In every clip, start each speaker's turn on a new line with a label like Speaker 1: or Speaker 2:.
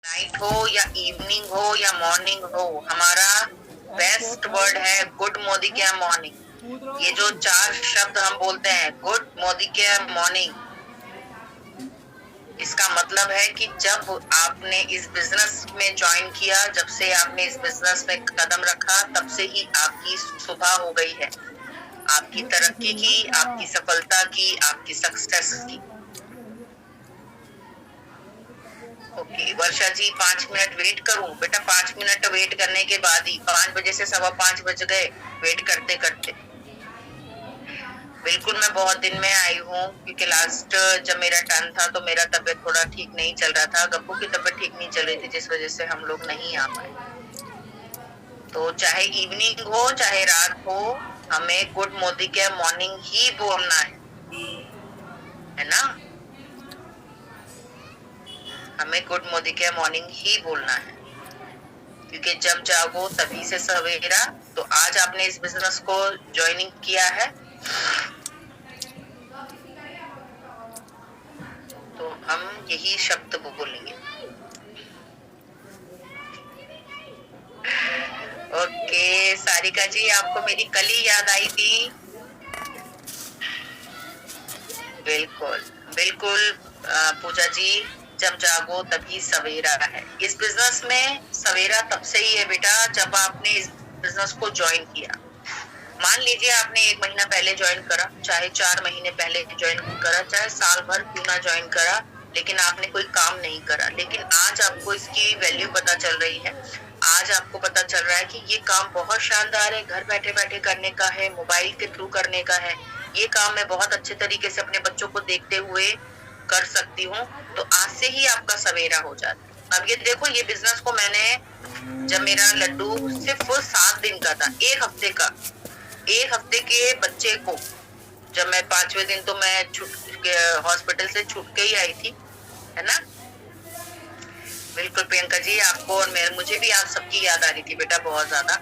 Speaker 1: Night हो या evening हो या मॉर्निंग हो, हमारा बेस्ट वर्ड है गुड मोदी क्या मॉर्निंग। ये जो 4 शब्द हम बोलते हैं, गुड मोदी क्या मॉर्निंग, इसका मतलब है कि जब आपने इस बिजनेस में ज्वाइन किया, जब से आपने इस बिजनेस में कदम रखा, तब से ही आपकी सुबह हो गई है, आपकी तरक्की की, आपकी सफलता की, आपकी सक्सेस की। ओके वर्षा जी, 5 मिनट वेट करूं? बेटा 5 मिनट वेट करने के बाद ही 5 बजे से 5:15 बज गए वेट करते करते। बिल्कुल मैं बहुत दिन में आई हूँ, क्योंकि लास्ट जब मेरा टर्न था तो मेरा तबीयत थोड़ा ठीक नहीं चल रहा था, गप्पू की तबीयत ठीक नहीं चल रही थी, जिस वजह से हम लोग नहीं आ पाए। तो चाहे इवनिंग हो चाहे रात हो, हमें गुड मोदी के मॉर्निंग ही बोलना है ना? हमें गुड मोदी के मॉर्निंग ही बोलना है, क्योंकि जब जागो तभी से सवेरा। तो आज आपने इस बिजनेस को ज्वाइनिंग किया है, तो हम यही शब्द बोलेंगे। ओके सारिका जी, आपको मेरी कल ही याद आई थी? बिल्कुल बिल्कुल पूजा जी, जब जागो तभी सवेरा है। इस बिजनेस में सवेरा तब से ही है बेटा, जब आपने इस बिजनेस को ज्वाइन किया। मान लीजिए आपने 1 महीना पहले ज्वाइन करा, चाहे 4 महीने पहले ज्वाइन करा, चाहे साल भर क्यों ना ज्वाइन करा, लेकिन आपने कोई काम नहीं करा। लेकिन आज आपको इसकी वैल्यू पता चल रही है, आज आपको पता चल रहा है कि ये काम बहुत शानदार है, घर बैठे बैठे करने का है, मोबाइल के थ्रू करने का है, ये काम मैं बहुत अच्छे तरीके से अपने बच्चों को देखते हुए कर सकती हूँ। तो आज से ही आपका सवेरा हो जाता है। अब ये देखो, ये बिजनेस को मैंने, जब मेरा लड्डू सिर्फ 7 दिन का था, 1 हफ्ते का, 1 हफ्ते के बच्चे को, जब मैं 5वें दिन, तो मैं हॉस्पिटल से छूट के ही आई थी, है ना? बिल्कुल प्रियंका जी, आपको और मुझे भी आप सबकी याद आ रही थी बेटा बहुत ज्यादा।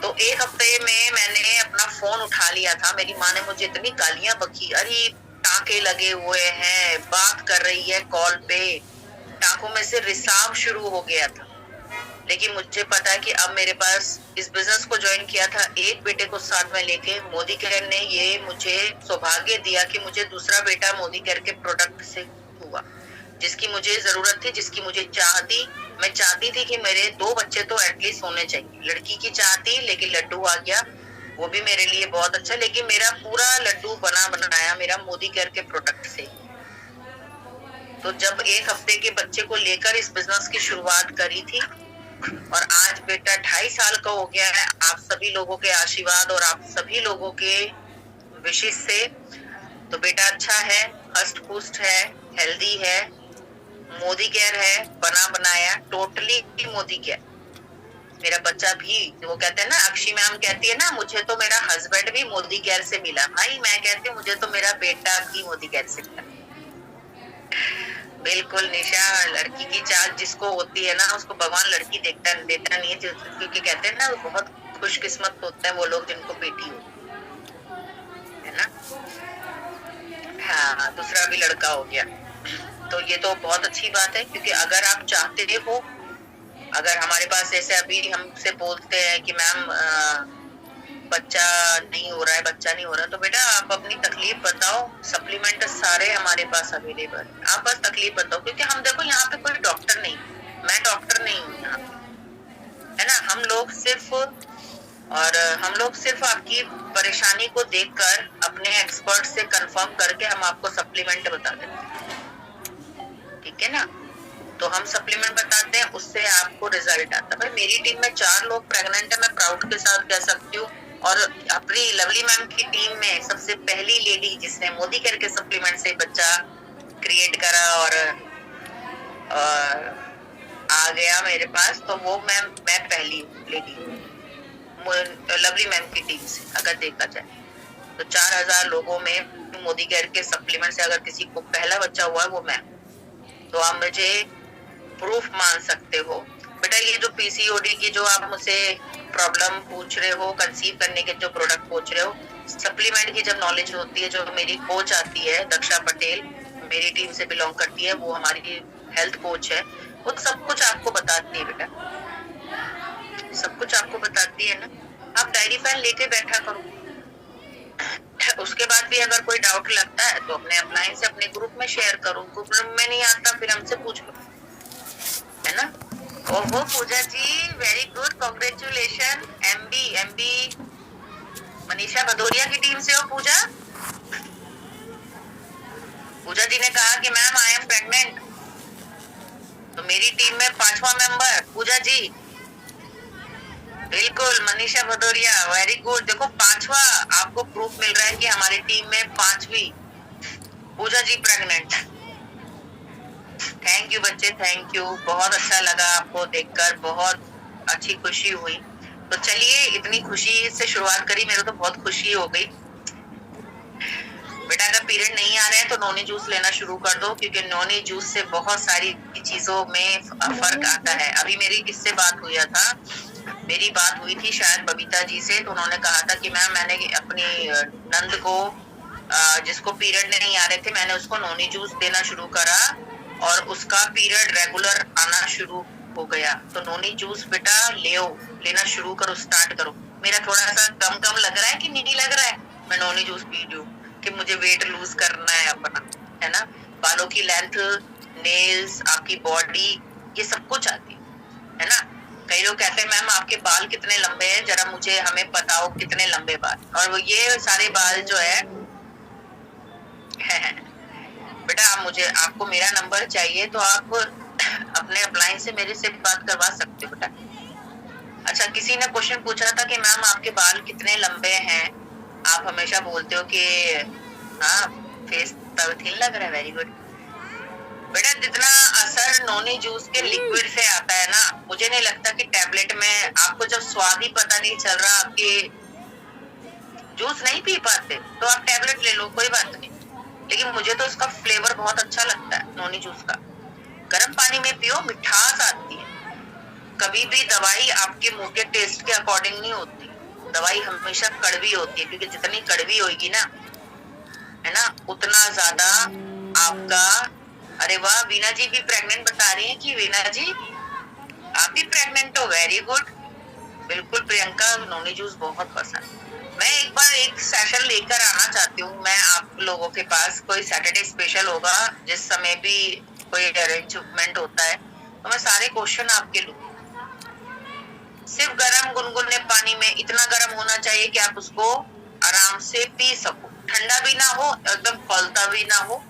Speaker 1: तो 1 हफ्ते में मैंने अपना फोन उठा लिया था। मेरी माँ ने मुझे इतनी गालियां बकी, अरे टाँके लगे हुए हैं, बात कर रही है कॉल पे, टाँकों में से रिसाव शुरू हो गया था। लेकिन मुझे पता है कि अब मेरे पास, इस बिजनेस को ज्वाइन किया था एक बेटे को साथ में लेके, मोदी केयर ने ये मुझे सौभाग्य दिया कि मुझे दूसरा बेटा मोदी केयर के प्रोडक्ट से हुआ, जिसकी मुझे जरूरत थी, जिसकी मुझे चाह थी। मैं चाहती थी कि मेरे 2 बच्चे तो एटलीस्ट होने चाहिए। लड़की की चाह थी, लेकिन लड्डू आ गया, वो भी मेरे लिए बहुत अच्छा। लेकिन मेरा पूरा लड्डू बना बनाया मेरा मोदी केयर के प्रोडक्ट से। तो जब 1 हफ्ते के बच्चे को लेकर इस बिजनेस की शुरुआत करी थी, और आज बेटा 2.5 साल का हो गया है, आप सभी लोगों के आशीर्वाद और आप सभी लोगों के विशेष से, तो बेटा अच्छा है, हष्ट पुष्ट है, हेल्दी है, मोदी केयर है, बना बनाया, टोटली मोदी केयर। मेरा बच्चा भी, वो कहते हैं ना, अक्षी मैम कहती है ना, मुझे तो मेरा हस्बैंड भी मोदी केयर से मिला। भाई मैं कहती हूँ मुझे तो मेरा बेटा भी मोदी केयर से मिला। बिल्कुल निशा, लड़की की चाह जिसको होती है ना, उसको भगवान लड़की देता नहीं है, क्योंकि कहते हैं ना, बहुत खुशकिस्मत होते हैं वो लोग जिनको बेटी होती है ना। हाँ, दूसरा भी लड़का हो गया, तो ये तो बहुत अच्छी बात है। क्योंकि अगर आप चाहते हो, अगर हमारे पास ऐसे अभी हमसे बोलते हैं कि मैम बच्चा नहीं हो रहा है, बच्चा नहीं हो रहा, तो बेटा आप अपनी तकलीफ बताओ, सप्लीमेंट सारे हमारे पास अवेलेबल है, आप बस तकलीफ बताओ। क्योंकि हम देखो यहाँ पे कोई डॉक्टर नहीं, मैं डॉक्टर नहीं हूँ यहाँ पे, है ना? हम लोग सिर्फ आपकी परेशानी को देखकर अपने एक्सपर्ट से कंफर्म करके हम आपको सप्लीमेंट बता देते हैं, ठीक है ना? तो हम सप्लीमेंट बताते हैं, उससे आपको रिजल्ट आता है। भाई मेरी टीम में 4 लोग प्रेग्नेंट है, मैं प्राउड के साथ कह सकती हूँ। और अपनी लवली मैम की टीम में सबसे पहली लेडी जिसने मोदी केयर के सप्लीमेंट से बच्चा क्रिएट करा और आ गया मेरे पास, तो वो मैं पहली लेडी लवली मैम की टीम से, अगर देखा जाए तो 4000 लोगों में मोदी केयर के सप्लीमेंट से अगर किसी को पहला बच्चा हुआ है, वो मैं। तो आप मुझे प्रूफ मान सकते हो बेटा। ये जो पीसीओडी की जो आप मुझसे प्रॉब्लम पूछ रहे हो, कंसीव करने के जो प्रोडक्ट पूछ रहे हो, सप्लीमेंट की जब नॉलेज होती है, जो मेरी कोच आती है दक्षा पटेल, मेरी टीम से बिलोंग करती है, वो हमारी हेल्थ कोच है, वो सब कुछ आपको बताती है बेटा, सब कुछ आपको बताती है ना। आप डायरी पेन लेके बैठा करो। उसके बाद भी अगर कोई डाउट लगता है तो अपने अपलाइन से अपने ग्रुप में शेयर करो, ग्रुप में नहीं आता फिर हमसे पूछ लो, है ना। ओहो Pooja ji, very good, congratulation. MB Manisha Bhadauria की टीम से हो पूजा। पूजा जी ने कहा कि मैम आई एम प्रेग्नेंट, तो मेरी टीम में 5वां मेंबर पूजा जी। बिल्कुल मनीषा भदौरिया, वेरी गुड। देखो 5वां आपको प्रूफ मिल रहा है कि हमारी टीम में 5वीं पूजा जी प्रेग्नेंट। थैंक यू बच्चे, थैंक यू, बहुत अच्छा लगा आपको देखकर, बहुत अच्छी खुशी हुई। तो चलिए, इतनी खुशी से शुरुआत करी, मेरे तो बहुत खुशी हो गई। बेटा अगर पीरियड नहीं आ रहे हैं तो नोनी जूस लेना शुरू कर दो, क्योंकि नोनी जूस से बहुत सारी चीजों में फर्क आता है। अभी मेरी किससे बात हुई था, मेरी बात हुई थी शायद बबीता जी से, तो उन्होंने कहा था कि मैम मैंने अपनी नंद को जिसको पीरियड नहीं आ रहे थे, मैंने उसको नोनी जूस देना शुरू करा और उसका पीरियड रेगुलर आना शुरू हो गया। तो नोनी जूस बेटा लेना शुरू करो, स्टार्ट करो। मेरा थोड़ा सा कम लग रहा है कि नहीं लग रहा है, मैं नोनी जूस पी रही हूँ कि मुझे वेट लूज करना है अपना, है ना। बालों की लेंथ, नेल्स, आपकी बॉडी, ये सब कुछ आती है ना। कई लोग कहते हैं मैम आपके बाल कितने लंबे हैं, जरा मुझे हमें बताओ कितने लंबे बाल, और वो ये सारे बाल जो है बेटा आपको मेरा नंबर चाहिए तो आप अपने अपलाइन से मेरे से बात करवा सकते हो बेटा। अच्छा, किसी ने क्वेश्चन पूछा था कि मैम आपके बाल कितने लंबे हैं, आप हमेशा बोलते हो कि हाँ फेस थिन लग रहा है, वेरी गुड बेटा। जितना असर नोनी जूस के लिक्विड से आता है ना, मुझे नहीं लगता कि टैबलेट में, आपको जब स्वाद ही पता नहीं चल रहा, आपके जूस नहीं पी पाते तो आप टैबलेट ले लो, कोई बात नहीं। लेकिन मुझे तो इसका फ्लेवर बहुत अच्छा लगता है नोनी जूस का। गर्म पानी में पियो, मिठास आती है। कभी भी दवाई आपके मुंह के टेस्ट के अकॉर्डिंग नहीं होती, दवाई हमेशा कड़वी होती है, क्योंकि जितनी कड़वी होगी ना, है ना, उतना ज्यादा आपका। अरे वाह, वीना जी भी प्रेग्नेंट बता रही हैं कि वीना जी आप भी प्रेग्नेंट हो, वेरी गुड। बिल्कुल प्रियंका, नोनी जूस बहुत पसंद। मैं एक बार एक सेशन लेकर आना चाहती हूँ मैं आप लोगों के पास, कोई सैटरडे स्पेशल होगा जिस समय भी कोई अरेंजमेंट होता है, तो मैं सारे क्वेश्चन आपके लूँ। सिर्फ गर्म गुनगुने पानी में, इतना गर्म होना चाहिए कि आप उसको आराम से पी सको, ठंडा भी ना हो, एकदम खौलता भी ना हो,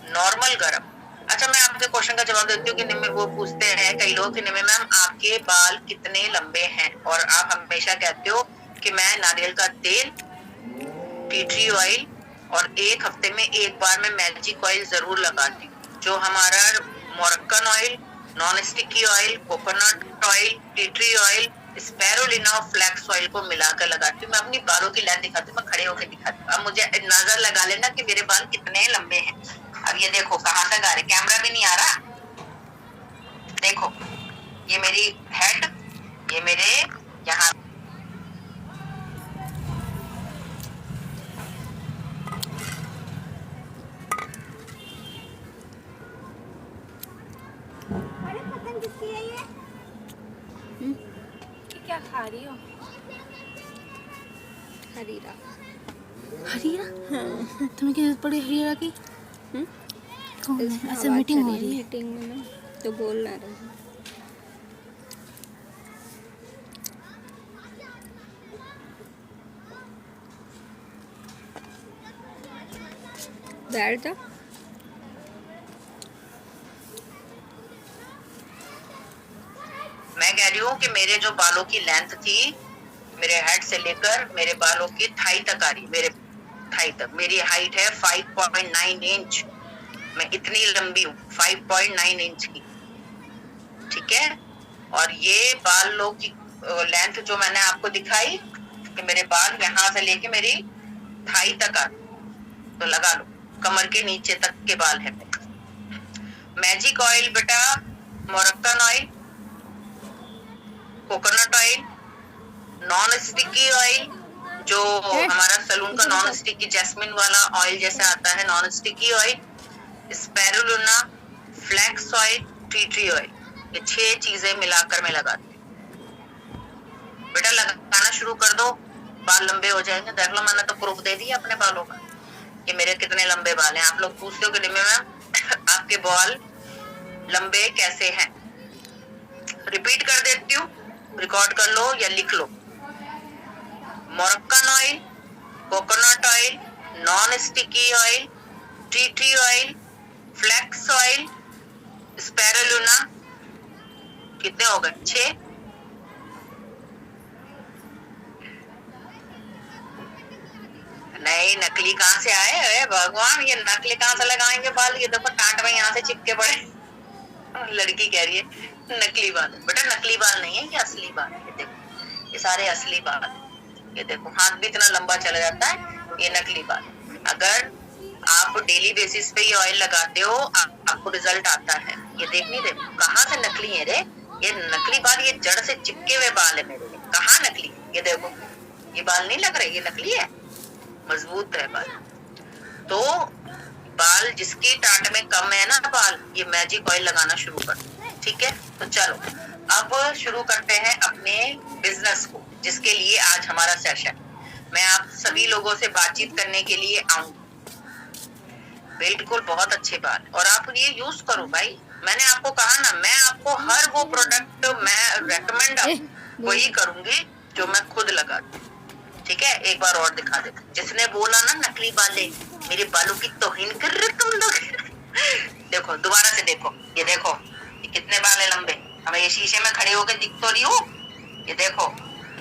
Speaker 1: नॉर्मल गर्म। अच्छा, मैं आपके क्वेश्चन का जवाब देती हूँ कि निम्मे वो पूछते हैं कई लोग कि निम्मे मैम आपके बाल कितने लंबे हैं, और आप हमेशा कहते हो कि मैं नारियल का तेल, टी ट्री ऑयल और एक हफ्ते में एक बार मैं मैजिक ऑयल जरूर लगाती हूँ। जो हमारा Moroccan oil, non sticky oil, coconut oil, tea tree oil, spirulina और फ्लैक्स ऑयल को मिलाकर लगाती हूँ। मैं अपनी बालों की लेंथ दिखाती हूँ, मैं खड़े होकर दिखाती हूँ। अब मुझे नजर लगा लेना कि मेरे बाल कितने लंबे हैं। अब ये देखो कहाँ तक आ रहे, कैमरा भी नहीं आ रहा, देखो ये मेरी हेड, ये मेरे यहाँ
Speaker 2: क्या खा रही हो?
Speaker 3: हरीरा।
Speaker 2: हरीरा? हाँ। तुम्हें क्या जरूरत पड़ी हरीरा की? कौन है? अच्छा, मीटिंग हो रही है।
Speaker 3: मीटिंग में ना तो बोल ना रही। बैठ जा।
Speaker 1: मैं कह रही हूँ कि मेरे जो बालों की लेंथ थी, मेरे हेड से लेकर मेरे बालों की थाई तक आ रही, मेरे थाई तक। मेरी हाइट है 5.9 इंच, मैं इतनी लंबी हूँ, 5.9 इंच की, ठीक है। और ये बालों की लेंथ जो मैंने आपको दिखाई कि मेरे बाल यहाँ से लेके मेरी थाई तक आ, तो लगा लो कमर के नीचे तक के बाल है। मैजिक ऑयल बेटा, Moroccan oil, coconut oil, non sticky oil, जो हमारा सलून का नॉन स्टिकी जैस्मिन वाला ऑयल जैसे आता है, non sticky oil, spirulina, flax oil, tea tree oil, ये 6 चीजें मिलाकर मैं लगाती हूँ। बेटा लगाना शुरू कर दो, बाल लंबे हो जाएंगे। देख लो, मैंने तो प्रूफ दे दिया अपने बालों का कि मेरे कितने लंबे बाल हैं। आप लोग पूछते हो कि डिम्मी मैम आपके बाल लंबे कैसे हैं। रिपीट कर देती हूँ, रिकॉर्ड कर लो या लिख लो। Moroccan oil, coconut oil, non sticky oil, tea tree oil, flax oil, spirulina. कितने हो गए? 6। नहीं, नकली कहाँ से आए? अरे भगवान, ये नकली कहाँ से लगाएंगे बाल? ये देखो टाट में यहाँ से चिपके पड़े। लड़की कह रही है नकली बाल। बेटा नकली बाल नहीं है, ये असली बाल है। ये देखो, ये सारे असली बाल। ये देखो, हाथ भी इतना लंबा चला जाता है, ये नकली बाल। अगर आप डेली बेसिस पे ये ऑयल लगाते हो, आपको रिजल्ट आता है। ये देख नहीं, देखो कहाँ से नकली है रे? ये नकली बाल, ये जड़ से चिपके हुए बाल है मेरे। कहाँ नकली? ये देखो, ये बाल नहीं लग रहे, ये नकली है, मजबूत है बाल। तो बाल जिसकी टाट में कम है ना बाल, ये मैजिक ऑयल लगाना शुरू कर। ठीक है, तो चलो अब शुरू करते हैं अपने बिजनेस को, जिसके लिए आज हमारा सेशन। मैं आप सभी लोगों से बातचीत करने के लिए आऊंगी। बिल्कुल बहुत अच्छे बाल, और आप ये यूज करो भाई। मैंने आपको कहा ना, मैं आपको हर वो प्रोडक्ट मैं रेकमेंड वही करूंगी जो मैं खुद लगाती हूँ। ठीक है, एक बार और दिखा दे। जिसने बोला ना नकली बाले, मेरे बालों की तौहीन कर रहे तुम लोग। देखो दोबारा से देखो, ये देखो ये कितने बाल है लंबे। हमें ये शीशे में खड़े होकर दिख तो रही हूँ। ये देखो,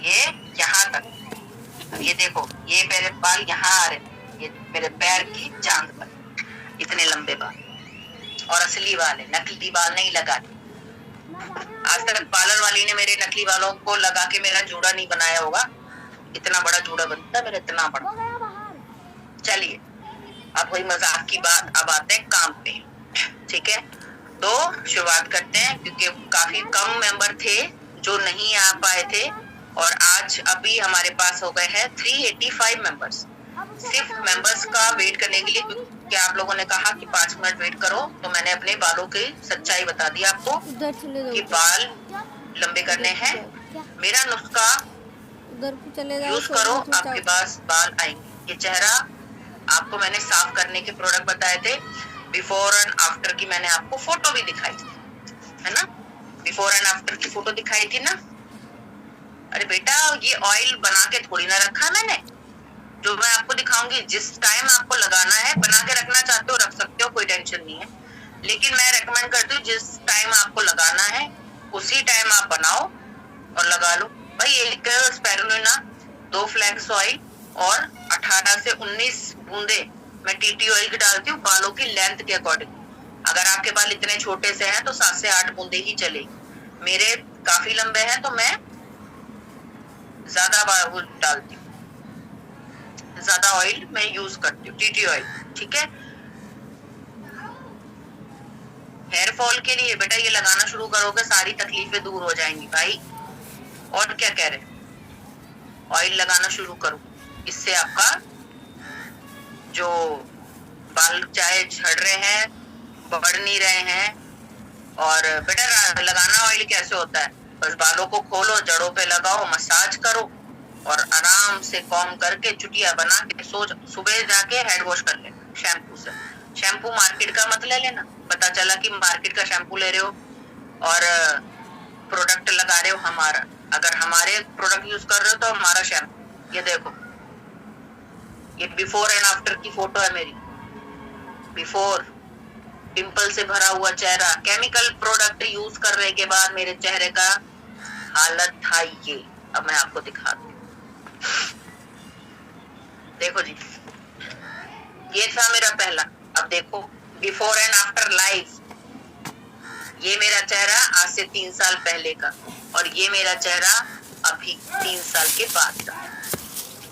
Speaker 1: ये यहाँ तक। ये देखो, ये मेरे बाल यहाँ आ रहे, ये मेरे पैर की जांघ पर, इतने लंबे बाल। और असली बाल है, नकली बाल नहीं लगाते। आज तक पार्लर वाली ने मेरे नकली बालों को लगा के मेरा जूड़ा नहीं बनाया होगा। इतना बड़ा जूड़ा बनता है मेरा, इतना बड़ा। चलिए, अब वही मजाक की बात, अब आते हैं काम पे। ठीक है, तो शुरुआत करते हैं, क्योंकि काफी कम मेंबर थे जो नहीं आ पाए थे, और आज अभी हमारे पास हो गए हैं 385 मेंबर्स। सिर्फ मेंबर्स का वेट करने के लिए, क्योंकि आप लोगों ने कहा कि 5 मिनट वेट करो, तो मैंने अपने बालों की सच्चाई बता दी आपको कि बाल लंबे करने हैं। मेरा नुस्खा यूज करो, आपके पास बाल आएंगे। ये चेहरा आपको मैंने साफ करने के प्रोडक्ट बताए थे। बिफोर एंड आफ्टर की मैंने आपको फोटो भी दिखाई थी, है ना? बिफोर एंड आफ्टर की फोटो दिखाई थी ना? अरे बेटा, ये ऑयल बना के थोड़ी ना रखा मैंने। जो मैं आपको दिखाऊंगी, जिस टाइम आपको लगाना है, बना के रखना चाहते हो रख सकते हो, कोई टेंशन नहीं है। लेकिन मैं रेकमेंड करती हूँ, जिस टाइम आपको लगाना है उसी टाइम आप बनाओ और लगा लो भाई। एक स्पाइरुलिना, 2 फ्लैक्स ऑयल और 18 से 19 बूंदे मैं टीटी ऑयल की डालती हूँ, बालों की लेंथ के अकॉर्डिंग। अगर आपके बाल इतने छोटे से हैं तो 7 से 8 बूंदे ही चलेगी। मेरे काफी लंबे हैं तो मैं ज्यादा बाल डालती हूँ, ज्यादा ऑयल मैं यूज करती हूँ, टीटी ऑयल। ठीक है, हेयर फॉल के लिए बेटा ये लगाना शुरू करोगे, सारी तकलीफें दूर हो जाएंगी भाई। और क्या कह रहे, ऑयल लगाना शुरू करो, इससे आपका जो बाल चाहे झड़ रहे हैं, बढ़ नहीं रहे हैं। और बेटा लगाना ऑयल कैसे होता है? बस बालों को खोलो, जड़ों पे लगाओ, मसाज करो और आराम से कॉम करके चुटिया बना के सुबह जाके हेड वॉश कर लेना शैम्पू से। शैम्पू मार्केट का मत ले लेना। पता चला कि मार्केट का शैम्पू ले रहे हो और प्रोडक्ट लगा रहे हो हमारा। अगर हमारे प्रोडक्ट यूज कर रहे हो तो हमारा शैम्पू। ये देखो, ये बिफोर एंड आफ्टर की फोटो है मेरी। बिफोर, पिंपल से भरा हुआ चेहरा, केमिकल प्रोडक्ट यूज करने के बाद मेरे चेहरे का हालत था ये। अब मैं आपको दिखाती हूँ, देखो जी, ये था मेरा पहला। अब देखो बिफोर एंड आफ्टर लाइव। ये मेरा चेहरा आज से 3 साल पहले का, और ये मेरा चेहरा अभी 3 साल के बाद का।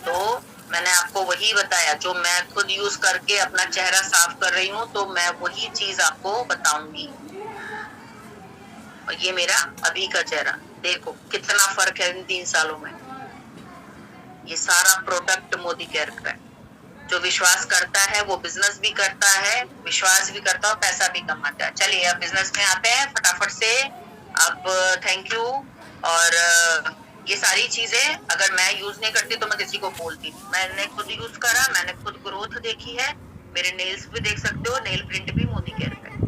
Speaker 1: तो मैंने आपको वही बताया जो मैं खुद यूज करके अपना चेहरा साफ कर रही हूँ, तो मैं वही चीज आपको बताऊंगी। और ये मेरा अभी का चेहरा, देखो कितना फर्क है इन 3 सालों में। ये सारा प्रोडक्ट मोदी केयर का है। जो विश्वास करता है वो बिजनेस भी करता है, विश्वास भी करता है और पैसा भी कमाता है। चलिए अब बिजनेस में आते हैं फटाफट से। अब थैंक यू। और ये सारी चीजें अगर मैं यूज नहीं करती तो मैं किसी को बोलती नहीं। मैंने खुद यूज करा, मैंने खुद ग्रोथ देखी है। मेरे नेल्स भी देख सकते हो, नेल प्रिंट भी मोदी केयर का है।